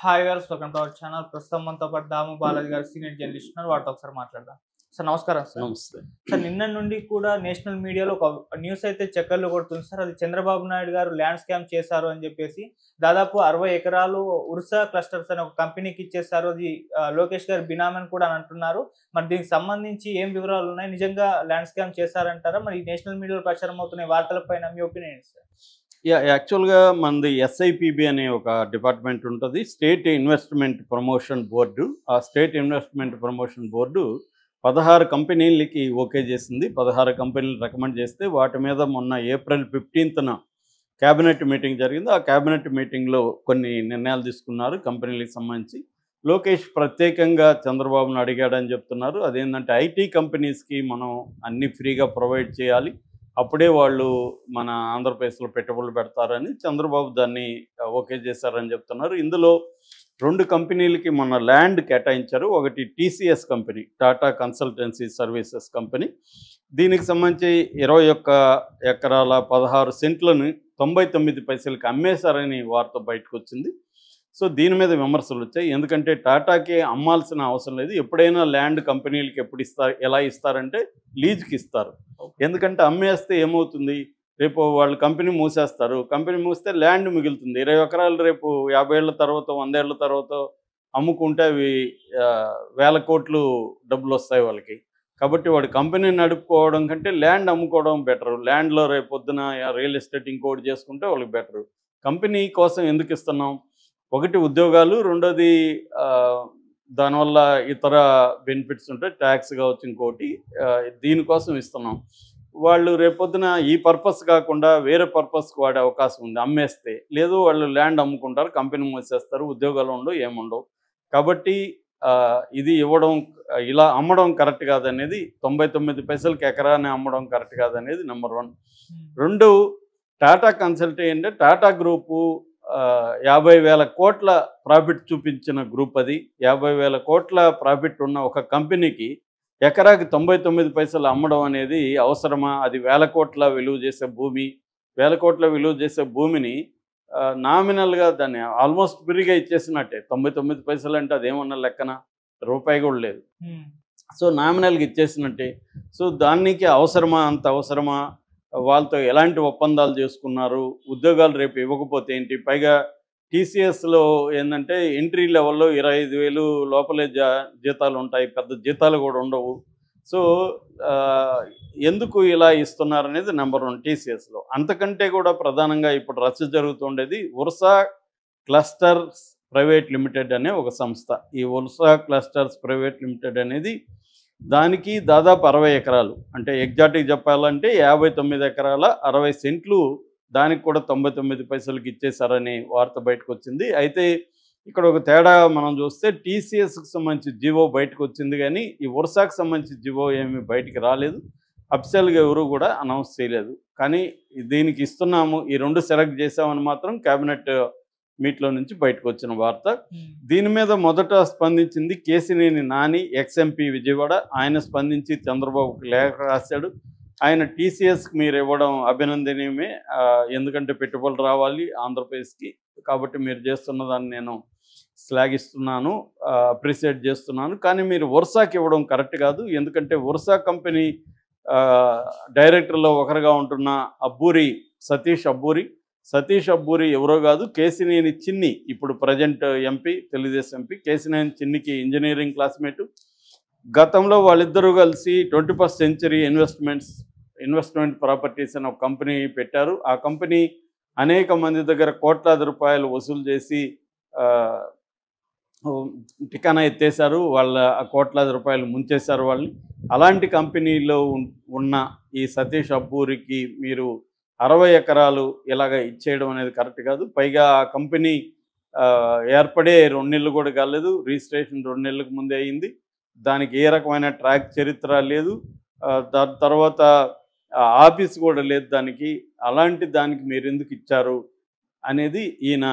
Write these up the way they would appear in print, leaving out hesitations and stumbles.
Hi గారు, welcome to our channel. ప్రస్తుతం మనతో పాటు దాము బాలాజీ గారు సీనియర్ జర్నలిస్ట్ ఉన్నారు. వాటితో ఒకసారి మాట్లాడదాం. సార్ నమస్కారం సార్. నమస్తే. సార్ నిన్న నుండి కూడా నేషనల్ మీడియాలో ఒక న్యూస్ అయితే చక్కర్లు కొడుతుంది సార్. అది చంద్రబాబు నాయుడు గారు ల్యాండ్ స్కామ్ చేశారు అని చెప్పేసి దాదాపు 60 ఎకరాలు ఉర్సా క్లస్టర్స్ అనే ఒక కంపెనీకి ఇచ్చేశారు. అది లోకేష్ గారు బినామీ అని కూడా అని అంటున్నారు. మరి దీనికి సంబంధించి ఏం వివరాలు ఉన్నాయి? నిజంగా ల్యాండ్ స్కామ్ చేశారంటారా? మరి నేషనల్ మీడియాలో ప్రచారం అవుతున్న వార్తలపైన మీ ఒపీనియన్ ఏంటి సార్? యాక్చువల్‌గా మనది ఎస్ఐపిబి అనే ఒక డిపార్ట్మెంట్ ఉంటది. State investment promotion board. ఆ స్టేట్ ఇన్వెస్ట్‌మెంట్ ప్రమోషన్ బోర్డు 16 కంపెనీలకి ఓకే చేసింది. 16 కంపెనీలు రికమెండ్ చేస్తే వాటి మీద మొన్న ఏప్రిల్ 15న క్యాబినెట్ మీటింగ్ జరిగింది. ఆ క్యాబినెట్ మీటింగ్‌లో కొన్ని నిర్ణయాలు తీసుకున్నారు కంపెనీలకు సంబంధించి. లోకేష్ ప్రత్యేకంగా చంద్రబాబును అడిగాడని చెప్తున్నారు. అదేంటంటే ఐటీ కంపెనీస్‌కి మనం అన్నీ ఫ్రీగా ప్రొవైడ్ చేయాలి. అప్పుడే వాళ్ళు మన ఆంధ్రప్రదేశ్లో పెట్టుబడులు పెడతారని చంద్రబాబు దాన్ని ఓకే చేశారని చెప్తున్నారు. ఇందులో 2 కంపెనీలకి మొన్న ల్యాండ్ కేటాయించారు. ఒకటి TCS company, Tata consultancy services company. దీనికి సంబంధించి 21 ఎకరాల 16 సెంట్లను 99 పైసలకి అమ్మేశారని వార్త బయటకు వచ్చింది. సో దీని మీద విమర్శలు వచ్చాయి. ఎందుకంటే టాటాకి అమ్మాల్సిన అవసరం లేదు. ఎప్పుడైనా ల్యాండ్ కంపెనీలకి ఎప్పుడు ఇస్తారు, ఎలా ఇస్తారంటే లీజ్కి ఇస్తారు. ఎందుకంటే అమ్మేస్తే ఏమవుతుంది, రేపు వాళ్ళు కంపెనీ మూసేస్తారు. కంపెనీ మూస్తే ల్యాండ్ మిగులుతుంది. 20 ఎకరాలు రేపు 50 ఏళ్ల తర్వాత 100 ఏళ్ల తర్వాత అమ్ముకుంటే అవి వేల కోట్లు డబ్బులు వస్తాయి వాళ్ళకి. కాబట్టి వాడు కంపెనీ నడుపుకోవడం కంటే ల్యాండ్ అమ్ముకోవడం బెటరు. ల్యాండ్లో రేపు పొద్దున రియల్ ఎస్టేట్ ఇంకోటి చేసుకుంటే వాళ్ళకి బెటరు. కంపెనీ కోసం ఎందుకు ఇస్తున్నాం? ఒకటి ఉద్యోగాలు, రెండోది దానివల్ల ఇతర బెనిఫిట్స్ ఉంటాయి, ట్యాక్స్ కావచ్చు, ఇంకోటి దీనికోసం ఇస్తున్నాం. వాళ్ళు రేపొద్దున ఈ పర్పస్ కాకుండా వేరే పర్పస్కి వాడే అవకాశం ఉంది అమ్మేస్తే. లేదు వాళ్ళు ల్యాండ్ అమ్ముకుంటారు, కంపెనీ మూసేస్తారు, ఉద్యోగాలు ఉండవు, ఏముండవు. కాబట్టి ఇది ఇవ్వడం, ఇలా అమ్మడం కరెక్ట్ కాదనేది, 99 పైసలకి ఎకరాన్ని అమ్మడం కరెక్ట్ కాదనేది నెంబర్ 1. 2, టాటా కన్సల్టీ అంటే టాటా గ్రూపు 50,000 కోట్ల ప్రాఫిట్ చూపించిన గ్రూప్ అది. 50,000 కోట్ల ప్రాఫిట్ ఉన్న ఒక కంపెనీకి ఎకరాకి 99 పైసలు అమ్మడం అనేది అవసరమా? అది వేల కోట్ల విలువ చేసే భూమి. వేల కోట్ల విలువ చేసే భూమిని నామినల్గా దాన్ని ఆల్మోస్ట్ ఫ్రీగా ఇచ్చేసినట్టే. 99 పైసలు అంటే అదేమన్నా లెక్కన? రూపాయి కూడా లేదు. సో నామినల్గా ఇచ్చేసినట్టే. సో దానికి అవసరమా? అంత అవసరమా? వాళ్ళతో ఎలాంటి ఒప్పందాలు చేసుకున్నారు? ఉద్యోగాలు రేపు ఇవ్వకపోతే ఏంటి? పైగా టీసీఎస్లో ఏంటంటే ఎంట్రీ లెవెల్లో 25,000 లోపలే జీతాలు ఉంటాయి, పెద్ద జీతాలు కూడా ఉండవు. సో ఎందుకు ఇలా ఇస్తున్నారనేది నెంబర్ 1 టీసీఎస్లో. అంతకంటే కూడా ప్రధానంగా ఇప్పుడు రచ్చ జరుగుతుండేది ఉర్సా క్లస్టర్స్ ప్రైవేట్ లిమిటెడ్ అనే ఒక సంస్థ. ఈ ఉర్సా క్లస్టర్స్ ప్రైవేట్ లిమిటెడ్ అనేది దానికి దాదాపు 60 ఎకరాలు, అంటే ఎగ్జాక్ట్గా చెప్పాలంటే 59 ఎకరాల 60 సెంట్లు దానికి కూడా 99 పైసలకి ఇచ్చేశారని వార్త బయటకు వచ్చింది. అయితే ఇక్కడ ఒక తేడా మనం చూస్తే టీసీఎస్కి సంబంధించి జివో బయటకు వచ్చింది, కానీ ఈ ఉర్సాకు సంబంధించి జివో ఏమీ బయటికి రాలేదు. అఫీషియల్గా ఎవరు కూడా అనౌన్స్ చేయలేదు. కానీ దీనికి ఇస్తున్నాము, ఈ 2 సెలెక్ట్ చేసామని మాత్రం క్యాబినెట్ మీట్లో నుంచి బయటకు వచ్చిన వార్త. దీని మీద మొదట స్పందించింది కేసినేని నాని, ఎక్స్ఎంపీ విజయవాడ. ఆయన స్పందించి చంద్రబాబుకి లేఖ రాశాడు. ఆయన టీసీఎస్కి మీరు ఇవ్వడం అభినందనీయమే, ఎందుకంటే పెట్టుబడులు రావాలి ఆంధ్రప్రదేశ్కి, కాబట్టి మీరు చేస్తున్న దాన్ని నేను శ్లాఘిస్తున్నాను, అప్రిషియేట్ చేస్తున్నాను. కానీ మీరు ఉర్సాకి ఇవ్వడం కరెక్ట్ కాదు. ఎందుకంటే ఉర్సా కంపెనీ డైరెక్టర్లో ఒకరుగా ఉంటున్న సతీష్ అబ్బూరి ఎవరో కాదు, కేసినేని చిన్ని, ఇప్పుడు present MP, Telugu Desam MP Kesineni చిన్నికి ఇంజనీరింగ్ క్లాస్మేటు. గతంలో వాళ్ళిద్దరూ కలిసి 21st సెంచరీ ఇన్వెస్ట్మెంట్ ప్రాపర్టీస్ అని ఒక కంపెనీ పెట్టారు. ఆ కంపెనీ అనేక మంది దగ్గర కోట్లాది రూపాయలు వసూలు చేసి టికానా ఎత్తేశారు. వాళ్ళ ఆ కోట్లాది రూపాయలు ముంచేశారు వాళ్ళని. అలాంటి కంపెనీలో ఉన్న ఈ సతీష్ అబ్బూరికి మీరు 60 ఎకరాలు ఇలాగ ఇచ్చేయడం అనేది కరెక్ట్ కాదు. పైగా ఆ కంపెనీ ఏర్పడే 2 నెలలు కూడా కాలేదు, రిజిస్ట్రేషన్ 2 నెలలకు ముందే అయింది. దానికి ఏ రకమైన ట్రాక్ చరిత్ర లేదు, దాని తర్వాత ఆఫీస్ కూడా లేదు దానికి. అలాంటి దానికి మీరు ఎందుకు ఇచ్చారు అనేది ఈయన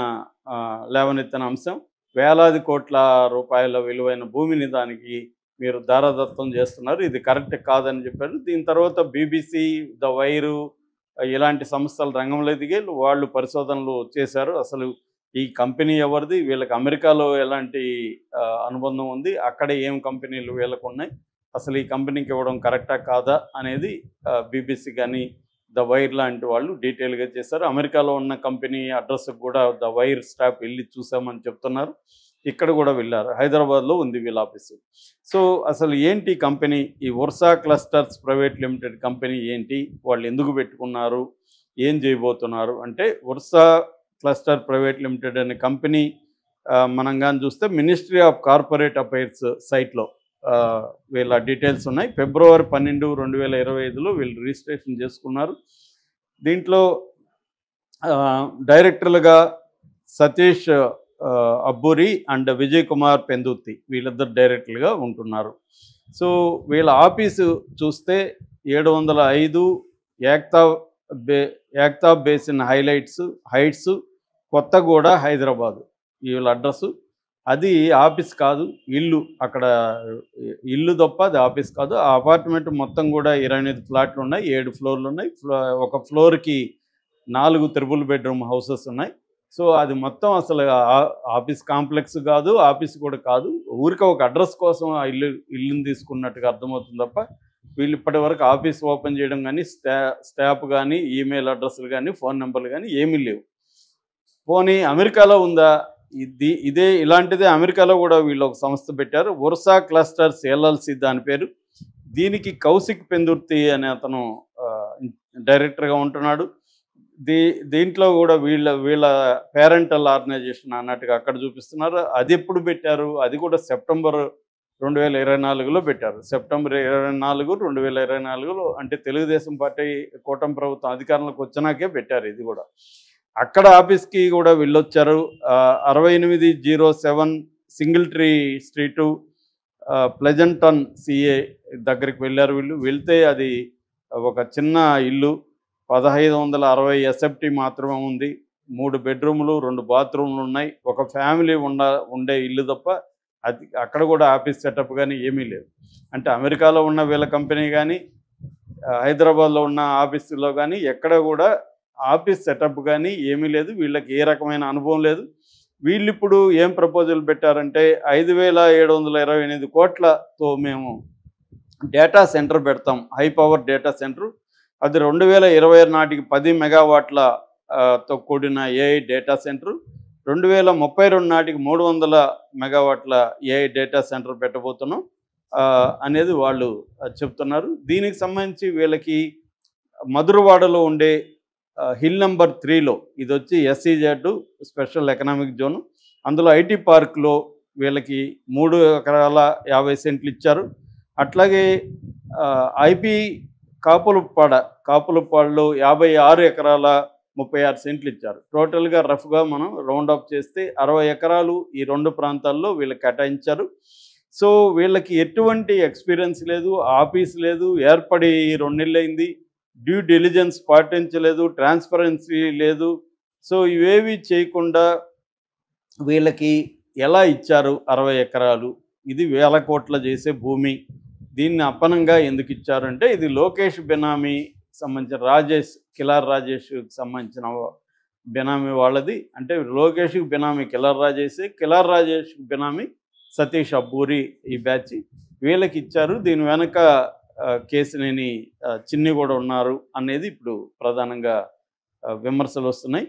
లేవనెత్తిన అంశం. వేలాది కోట్ల రూపాయల విలువైన భూమిని దానికి మీరు దారాదత్తం చేస్తున్నారు, ఇది కరెక్ట్ కాదని చెప్పారు. దీని తర్వాత బీబీసీ, ద వైరు ఇలాంటి సంస్థలు రంగంలో దిగి వాళ్ళు పరిశోధనలు చేశారు. అసలు ఈ కంపెనీ ఎవరిది, వీళ్ళకి అమెరికాలో ఎలాంటి అనుబంధం ఉంది, అక్కడ ఏం కంపెనీలు వీళ్ళకు ఉన్నాయి, అసలు ఈ కంపెనీకి ఇవ్వడం కరెక్టా కాదా అనేది బీబీసీ కానీ ద వైర్ లాంటి వాళ్ళు డీటెయిల్గా చేశారు. అమెరికాలో ఉన్న కంపెనీ అడ్రస్కి కూడా ద వైర్ స్టాఫ్ వెళ్ళి చూసామని చెప్తున్నారు. ఇక్కడ కూడా వెళ్ళారు. హైదరాబాద్లో ఉంది వీళ్ళ ఆఫీసు. సో అసలు ఏంటి కంపెనీ, ఈ Ursa clusters private limited company ఏంటి, వాళ్ళు ఎందుకు పెట్టుకున్నారు, ఏం చేయబోతున్నారు అంటే, ఉర్సా క్లస్టర్ ప్రైవేట్ లిమిటెడ్ అనే కంపెనీ మనం కానీ చూస్తే మినిస్ట్రీ ఆఫ్ కార్పొరేట్ అఫైర్స్ సైట్లో వీళ్ళ డీటెయిల్స్ ఉన్నాయి. ఫిబ్రవరి 12, 2025లో వీళ్ళు రిజిస్ట్రేషన్ చేసుకున్నారు. దీంట్లో డైరెక్టర్లుగా సతీష్ అబ్బూరి అండ్ విజయ్ కుమార్ పెందుర్తి వీళ్ళిద్దరు డైరెక్టర్లుగా ఉంటున్నారు. సో వీళ్ళ ఆఫీసు చూస్తే 705 యాక్తాబ్ బేసిన్ హైట్స్ కొత్తగూడ హైదరాబాదు వీళ్ళ అడ్రస్సు. అది ఆఫీస్ కాదు, ఇల్లు. అక్కడ ఇల్లు తప్ప అది ఆఫీస్ కాదు. ఆ అపార్ట్మెంట్ మొత్తం కూడా 28 ఫ్లాట్లు ఉన్నాయి, 7 ఫ్లోర్లు ఉన్నాయి. ఒక ఫ్లోర్కి 4 త్రిబుల్ బెడ్రూమ్ హౌసెస్ ఉన్నాయి. సో అది మొత్తం అసలు ఆఫీస్ కాంప్లెక్స్ కాదు, ఆఫీస్ కూడా కాదు. ఊరికే ఒక అడ్రస్ కోసం ఆ ఇల్లుని తీసుకున్నట్టుగా అర్థమవుతుంది తప్ప వీళ్ళు ఇప్పటి వరకు ఆఫీస్ ఓపెన్ చేయడం కానీ, స్టాఫ్ కానీ, ఈమెయిల్ అడ్రస్లు కానీ, ఫోన్ నెంబర్లు కానీ ఏమీ లేవు. పోనీ అమెరికాలో ఉందా? ఇలాంటిదే అమెరికాలో కూడా వీళ్ళు ఒక సంస్థ పెట్టారు, ఉర్సా క్లస్టర్స్ ఎల్ఎల్సి దాని పేరు. దీనికి కౌశిక్ పెందుర్తి అనే అతను డైరెక్టర్గా ఉంటున్నాడు. దీంట్లో కూడా వీళ్ళ పేరెంటల్ ఆర్గనైజేషన్ అన్నట్టుగా అక్కడ చూపిస్తున్నారు. అది ఎప్పుడు పెట్టారు? అది కూడా సెప్టెంబర్ 2024లో పెట్టారు. సెప్టెంబర్ 24, 2024లో, అంటే తెలుగుదేశం పార్టీ కూటమి ప్రభుత్వం అధికారంలోకి వచ్చినాకే పెట్టారు ఇది కూడా. అక్కడ ఆఫీస్కి కూడా వెళ్ళొచ్చారు. 6807 సింగిల్ ట్రీ స్ట్రీటు ప్లెజెంటన్ సిఏ దగ్గరికి వెళ్ళారు వీళ్ళు. వెళ్తే అది ఒక చిన్న ఇల్లు, 1560 ఎస్ఎఫ్టీ మాత్రమే ఉంది. 3 బెడ్రూములు, 2 బాత్రూమ్లు ఉన్నాయి. ఒక ఫ్యామిలీ ఉండే ఇల్లు తప్ప అది అక్కడ కూడా ఆఫీస్ సెటప్ కానీ ఏమీ లేదు. అంటే అమెరికాలో ఉన్న వీళ్ళ కంపెనీ కానీ, హైదరాబాద్లో ఉన్న ఆఫీసులో కానీ ఎక్కడ కూడా ఆఫీస్ సెటప్ కానీ ఏమీ లేదు. వీళ్ళకి ఏ రకమైన అనుభవం లేదు. వీళ్ళు ఇప్పుడు ఏం ప్రపోజల్ పెట్టారంటే 5728 కోట్లతో మేము డేటా సెంటర్ పెడతాం, హై పవర్ డేటా సెంటర్. అది 2026 నాటికి 10 మెగావాట్లతో కూడిన ఏఐ డేటా సెంటర్. 2032 నాటికి 300 మెగావాట్ల ఏఐ డేటా సెంటర్ పెట్టబోతున్నాం అనేది వాళ్ళు చెప్తున్నారు. దీనికి సంబంధించి వీళ్ళకి మధురవాడలో ఉండే హిల్ నెంబర్ 3లో ఇది వచ్చి SEZ స్పెషల్ ఎకనామిక్ జోను. అందులో ఐటీ పార్క్లో వీళ్ళకి 3 ఎకరాల 50 సెంట్లు ఇచ్చారు. అట్లాగే ఐపీ కాపులపాడులో 56 ఎకరాల 36 సెంట్లు ఇచ్చారు. టోటల్గా రఫ్గా మనం రౌండ్ అప్ చేస్తే 60 ఎకరాలు ఈ 2 ప్రాంతాల్లో వీళ్ళకి కేటాయించారు. సో వీళ్ళకి ఎటువంటి ఎక్స్పీరియన్స్ లేదు, ఆఫీస్ లేదు, ఏర్పడి 2 నెలలు అయింది, డ్యూ డిలిజెన్స్ పాటించలేదు, ట్రాన్స్పరెన్సీ లేదు. సో ఇవేవి చేయకుండా వీళ్ళకి ఎలా ఇచ్చారు 60 ఎకరాలు? ఇది 1000 కోట్ల చేసే భూమి. దీన్ని అప్పనంగా ఎందుకు ఇచ్చారంటే ఇది లోకేష్ బెనామీ సంబంధించిన కిలార్ రాజేష్కి సంబంధించిన బెనామీ వాళ్ళది. అంటే లోకేష్కి బెనామీ కిలార్ రాజేష్కి బెనామీ సతీష్ అబ్బూరి. ఈ బ్యాచ్ వీళ్ళకి ఇచ్చారు. దీని వెనక కేసినేని చిన్ని కూడా ఉన్నారు అనేది ఇప్పుడు ప్రధానంగా విమర్శలు వస్తున్నాయి.